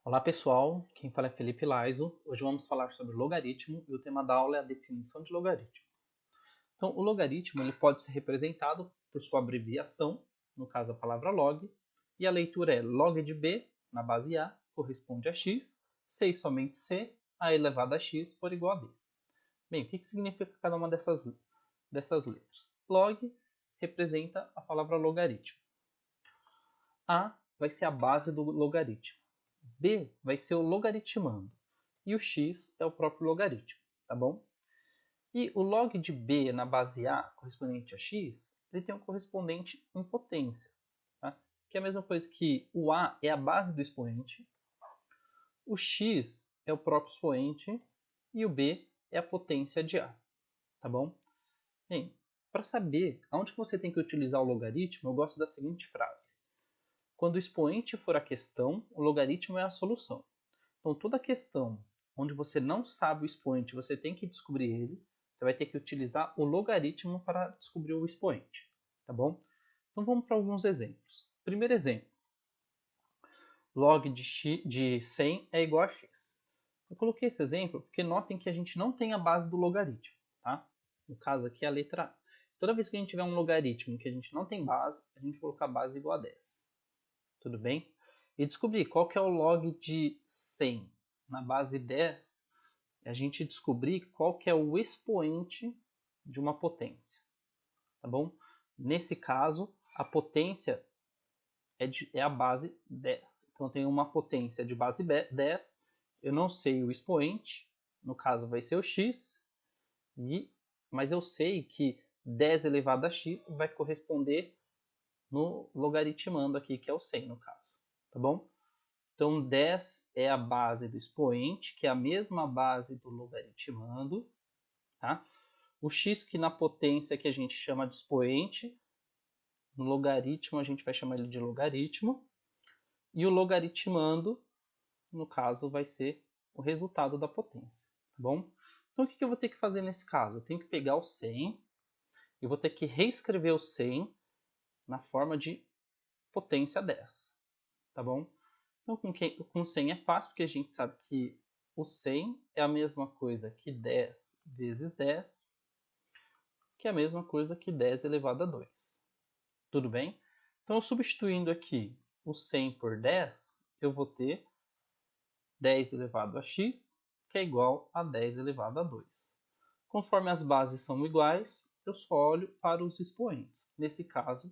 Olá pessoal, quem fala é Felipe Laiso. Hoje vamos falar sobre logaritmo e o tema da aula é a definição de logaritmo. Então, o logaritmo ele pode ser representado por sua abreviação, no caso a palavra log, e a leitura é log de b na base a corresponde a x, c e somente c, a elevado a x por igual a b. Bem, o que significa cada uma dessas letras? Log representa a palavra logaritmo. A vai ser a base do logaritmo. B vai ser o logaritmando. E o x é o próprio logaritmo, tá bom? E o log de b na base a, correspondente a x, ele tem um correspondente em potência, tá? Que é a mesma coisa que o a é a base do expoente, o x é o próprio expoente e o b é a potência de a, tá bom? Bem, para saber aonde você tem que utilizar o logaritmo, eu gosto da seguinte frase. Quando o expoente for a questão, o logaritmo é a solução. Então, toda questão onde você não sabe o expoente, você tem que descobrir ele, você vai ter que utilizar o logaritmo para descobrir o expoente, tá bom? Então, vamos para alguns exemplos. Primeiro exemplo, log de 100 é igual a x. Eu coloquei esse exemplo porque notem que a gente não tem a base do logaritmo, tá? No caso aqui é a letra A. Toda vez que a gente tiver um logaritmo que a gente não tem base, a gente vai colocar base igual a 10. Tudo bem? E descobrir qual que é o log de 100 na base 10, é a gente descobrir qual que é o expoente de uma potência, tá bom? Nesse caso, a potência é a base 10. Então, eu tenho uma potência de base 10, eu não sei o expoente, no caso vai ser o x, mas eu sei que 10 elevado a x vai corresponder no logaritmando aqui, que é o 100 no caso, tá bom? Então, 10 é a base do expoente, que é a mesma base do logaritmando, tá? O x que na potência que a gente chama de expoente, no logaritmo a gente vai chamar ele de logaritmo, e o logaritmando, no caso, vai ser o resultado da potência, tá bom? Então, o que eu vou ter que fazer nesse caso? Eu tenho que pegar o 100 e vou ter que reescrever o 100 na forma de potência 10, tá bom? Então, com 100 é fácil, porque a gente sabe que o 100 é a mesma coisa que 10 vezes 10, que é a mesma coisa que 10 elevado a 2. Tudo bem? Então, substituindo aqui o 100 por 10, eu vou ter 10 elevado a x, que é igual a 10 elevado a 2. Conforme as bases são iguais, eu só olho para os expoentes. Nesse caso,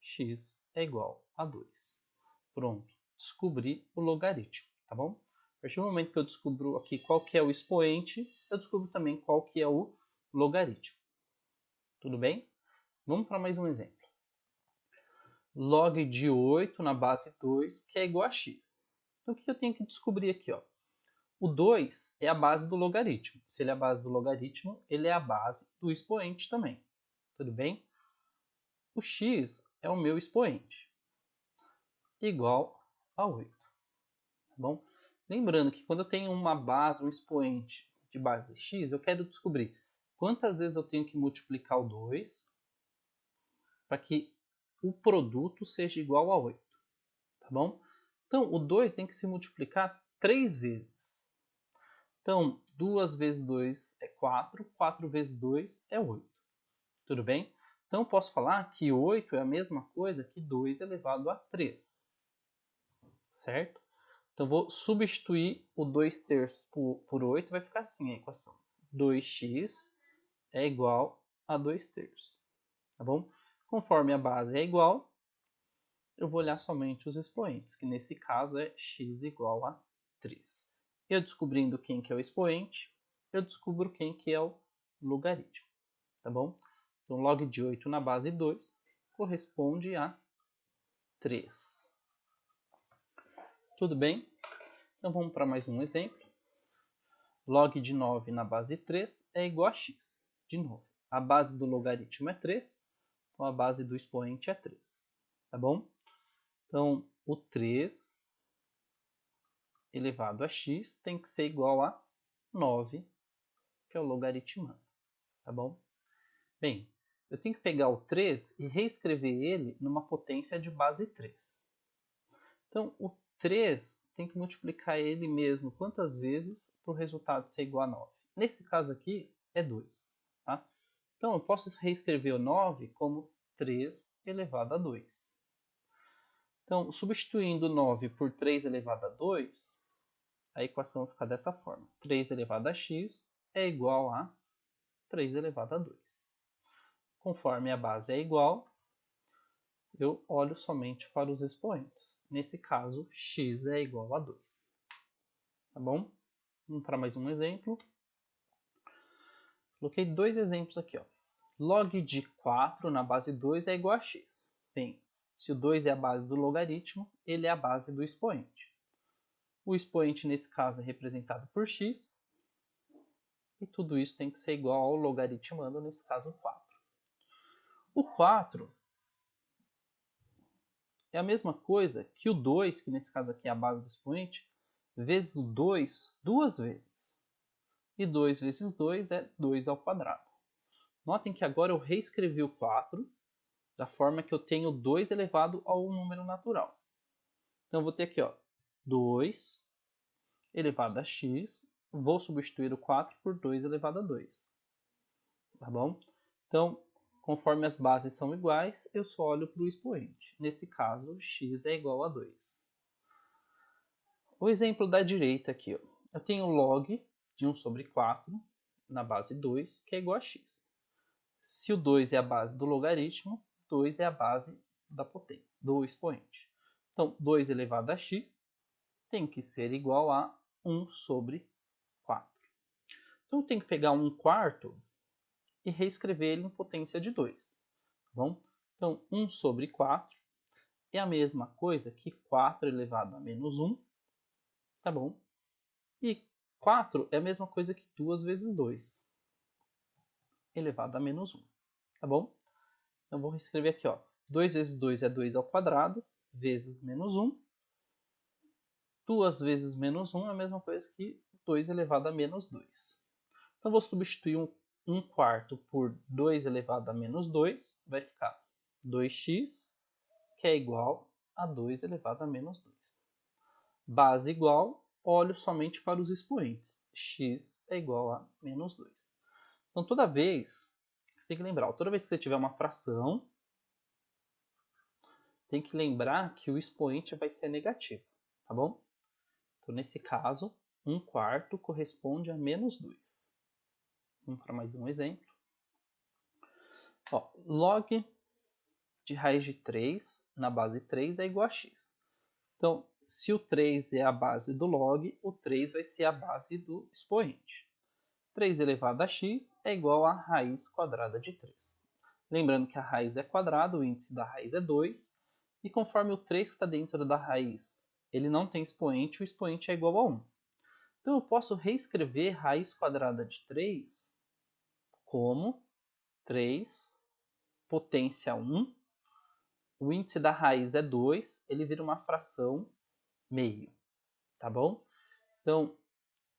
x é igual a 2. Pronto, descobri o logaritmo, tá bom? A partir do momento que eu descubro aqui qual que é o expoente, eu descubro também qual que é o logaritmo. Tudo bem? Vamos para mais um exemplo. Log de 8 na base 2, que é igual a x. Então, o que eu tenho que descobrir aqui? Ó? O 2 é a base do logaritmo. Se ele é a base do logaritmo, ele é a base do expoente também. Tudo bem? O x é o meu expoente, igual a 8. Tá bom? Lembrando que quando eu tenho uma base, um expoente de base x, eu quero descobrir quantas vezes eu tenho que multiplicar o 2 para que o produto seja igual a 8. Tá bom? Então, o 2 tem que se multiplicar 3 vezes. Então, 2 vezes 2 é 4, 4 vezes 2 é 8. Tudo bem? Então, eu posso falar que 8 é a mesma coisa que 2 elevado a 3. Certo? Então, vou substituir o 2 terços por 8, vai ficar assim a equação. 2x é igual a 2 terços. Tá bom? Conforme a base é igual, eu vou olhar somente os expoentes, que nesse caso é x igual a 3. Eu descobrindo quem que é o expoente, eu descubro quem que é o logaritmo. Tá bom? Então, log de 8 na base 2 corresponde a 3. Tudo bem? Então, vamos para mais um exemplo. Log de 9 na base 3 é igual a x. De novo, a base do logaritmo é 3, então a base do expoente é 3. Tá bom? Então, o 3 elevado a x tem que ser igual a 9, que é o logaritmando. Tá bom? Bem, eu tenho que pegar o 3 e reescrever ele numa potência de base 3. Então, o 3 tem que multiplicar ele mesmo quantas vezes para o resultado ser igual a 9. Nesse caso aqui, é 2. Tá? Então, eu posso reescrever o 9 como 3 elevado a 2. Então, substituindo 9 por 3 elevado a 2, a equação fica dessa forma. 3 elevado a x é igual a 3 elevado a 2. Conforme a base é igual, eu olho somente para os expoentes. Nesse caso, x é igual a 2. Tá bom? Vamos para mais um exemplo. Coloquei dois exemplos aqui. Ó. Log de 4 na base 2 é igual a x. Bem, se o 2 é a base do logaritmo, ele é a base do expoente. O expoente, nesse caso, é representado por x. E tudo isso tem que ser igual ao logaritmando, nesse caso, 4. O 4 é a mesma coisa que o 2, que nesse caso aqui é a base do expoente, vezes o 2 duas vezes. E 2 vezes 2 é 2 ao quadrado. Notem que agora eu reescrevi o 4 da forma que eu tenho 2 elevado a um número natural. Então eu vou ter aqui, ó, 2 elevado a x, vou substituir o 4 por 2 elevado a 2. Tá bom? Então, conforme as bases são iguais, eu só olho para o expoente. Nesse caso, x é igual a 2. O exemplo da direita aqui, ó, eu tenho log de 1 sobre 4 na base 2, que é igual a x. Se o 2 é a base do logaritmo, 2 é a base da potência, do expoente. Então, 2 elevado a x tem que ser igual a 1 sobre 4. Então, eu tenho que pegar 1 quarto e reescrever ele em potência de 2. Tá bom? Então, 1 sobre 4 é a mesma coisa que 4 elevado a menos 1. Tá bom? E 4 é a mesma coisa que 2 vezes 2 elevado a menos 1. Tá bom? Então, vou reescrever aqui. Ó. 2 vezes 2 é 2 ao quadrado, vezes menos 1. 2 vezes menos 1 é a mesma coisa que 2 elevado a menos 2. Então, vou substituir 1 quarto por 2 elevado a menos 2. Vai ficar 2x, que é igual a 2 elevado a menos 2. Base igual, olho somente para os expoentes. X é igual a menos 2. Então, toda vez, você tem que lembrar, toda vez que você tiver uma fração, tem que lembrar que o expoente vai ser negativo, tá bom? Então, nesse caso, 1 quarto corresponde a menos 2. Vamos para mais um exemplo. Ó, log de raiz de 3 na base 3 é igual a x. Então, se o 3 é a base do log, o 3 vai ser a base do expoente. 3 elevado a x é igual a raiz quadrada de 3. Lembrando que a raiz é quadrada, o índice da raiz é 2. E conforme o 3 que está dentro da raiz ele não tem expoente, o expoente é igual a 1. Então, eu posso reescrever raiz quadrada de 3 como 3 potência 1. O índice da raiz é 2, ele vira uma fração meio, tá bom? Então,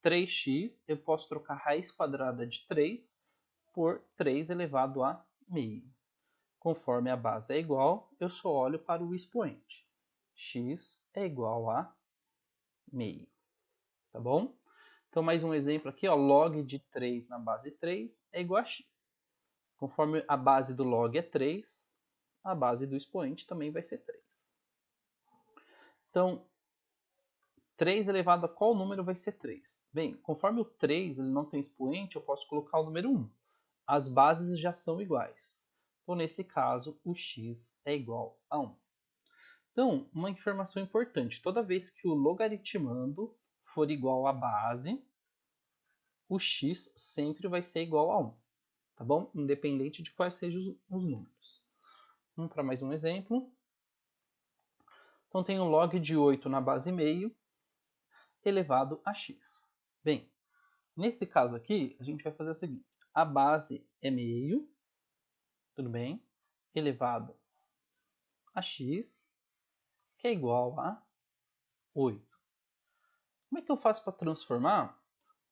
3x, eu posso trocar raiz quadrada de 3 por 3 elevado a meio. Conforme a base é igual, eu só olho para o expoente. X é igual a meio, tá bom? Então, mais um exemplo aqui, ó, log de 3 na base 3 é igual a x. Conforme a base do log é 3, a base do expoente também vai ser 3. Então, 3 elevado a qual número vai ser 3? Bem, conforme o 3 ele não tem expoente, eu posso colocar o número 1. As bases já são iguais. Então, nesse caso, o x é igual a 1. Então, uma informação importante. Toda vez que o logaritmando for igual à base, o x sempre vai ser igual a 1. Tá bom? Independente de quais sejam os números. Vamos para mais um exemplo. Então, tem um log de 8 na base meio elevado a x. Bem, nesse caso aqui, a gente vai fazer o seguinte. A base é meio, tudo bem, elevado a x, que é igual a 8. Como é que eu faço para transformar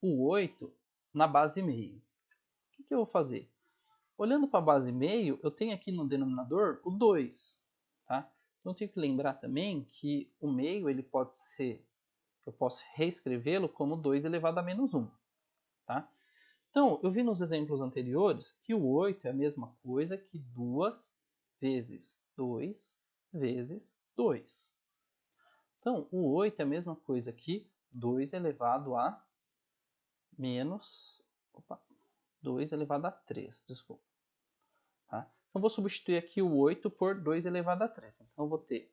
o 8 na base meio? O que eu vou fazer? Olhando para a base meio, eu tenho aqui no denominador o 2. Tá? Então, eu tenho que lembrar também que o meio ele pode ser Eu posso reescrevê-lo como 2 elevado a menos 1. Tá? Então, eu vi nos exemplos anteriores que o 8 é a mesma coisa que 2 vezes 2 vezes 2. Então, o 8 é a mesma coisa que 2 elevado a menos... 2 elevado a 3, desculpa. Tá? Então, vou substituir aqui o 8 por 2 elevado a 3. Então, eu vou ter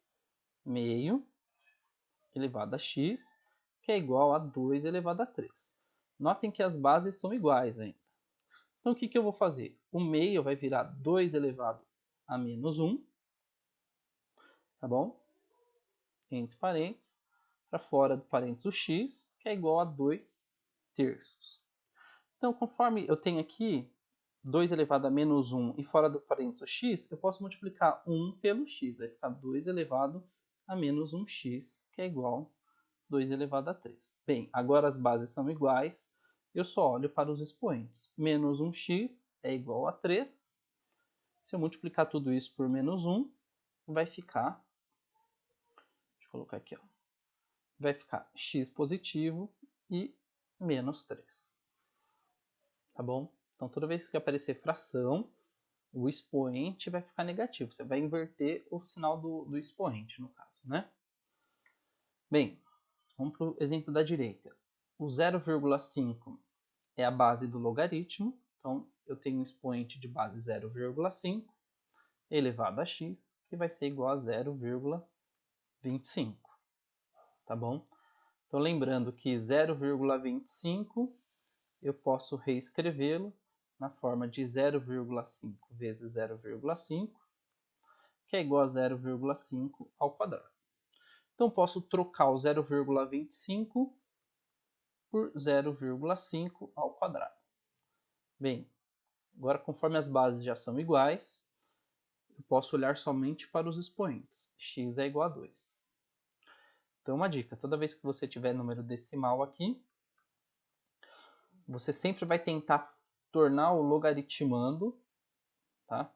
meio elevado a x, que é igual a 2 elevado a 3. Notem que as bases são iguais ainda. Então, o que eu vou fazer? O meio vai virar 2 elevado a menos 1, tá bom? Entre parênteses, para fora do parênteses o x, que é igual a 2 terços. Então, conforme eu tenho aqui 2 elevado a menos 1 e fora do parênteses o x, eu posso multiplicar 1 pelo x. Vai ficar 2 elevado a menos 1x, que é igual a 2 elevado a 3. Bem, agora as bases são iguais, eu só olho para os expoentes. Menos 1x é igual a 3. Se eu multiplicar tudo isso por menos 1, vai ficar... Deixa eu colocar aqui, ó. Vai ficar x positivo e menos 3. Tá bom? Então, toda vez que aparecer fração, o expoente vai ficar negativo. Você vai inverter o sinal do expoente, no caso, né? Bem, vamos para o exemplo da direita. O 0,5 é a base do logaritmo. Então, eu tenho um expoente de base 0,5 elevado a x, que vai ser igual a 0,25. Tá bom? Então, lembrando que 0,25 eu posso reescrevê-lo na forma de 0,5 vezes 0,5, que é igual a 0,5 ao quadrado. Então, posso trocar o 0,25 por 0,5 ao quadrado. Bem, agora conforme as bases já são iguais, eu posso olhar somente para os expoentes. X é igual a 2. Então, uma dica, toda vez que você tiver número decimal aqui, você sempre vai tentar tornar o logaritmando, tá?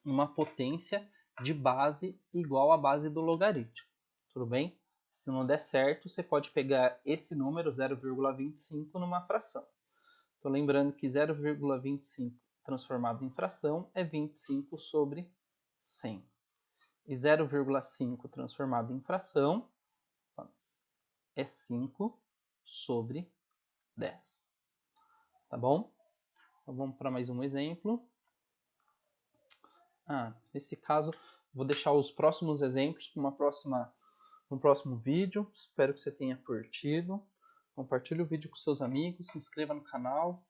Uma potência de base igual à base do logaritmo. Tudo bem? Se não der certo, você pode pegar esse número, 0,25, numa fração. Estou lembrando que 0,25 transformado em fração é 25 sobre 100. E 0,5 transformado em fração é 5 sobre 10. Tá bom? Então vamos para mais um exemplo. Nesse caso, vou deixar os próximos exemplos para no próximo vídeo. Espero que você tenha curtido. Compartilhe o vídeo com seus amigos, se inscreva no canal.